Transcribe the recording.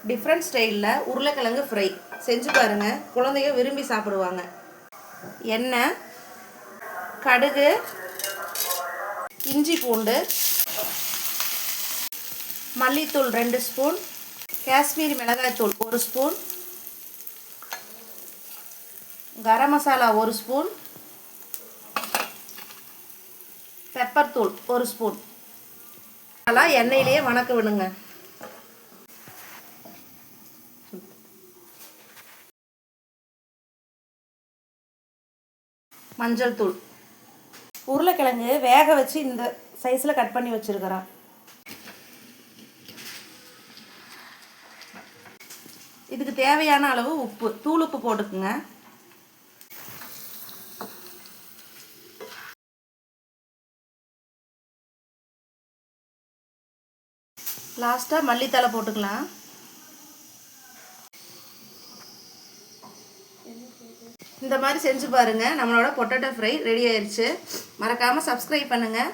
Different ஸ்டைலில் உருளைக்கிழங்கு fry செஞ்சு பாருங்கள், குழந்தைங்க விரும்பி சாப்பிடுவாங்க. எண்ணெய், கடுகு, இஞ்சி பூண்டு, மல்லித்தூள் 2 ஸ்பூன், காஷ்மீரி மிளகாய்த்தூள் 1 spoon, garam masala 1 spoon, pepper தூள் 1 ஸ்பூன். நல்லா எண்ணெயிலேயே வணக்க விடுங்க. மஞ்சள் தூள். உருளைக்கிழங்கு வேக வச்சு இந்த சைஸில் கட் பண்ணி வச்சுருக்கிறேன். இதுக்கு தேவையான அளவு உப்பு, தூள் உப்பு போட்டுக்குங்க. லாஸ்ட்டாக மல்லித்தழை போட்டுக்கலாம். இந்த மாதிரி செஞ்சு பாருங்கள். நம்மளோட பொட்டேட்டோ ஃப்ரை ரெடி ஆயிடுச்சு. மறக்காமல் சப்ஸ்கிரைப் பண்ணுங்கள்.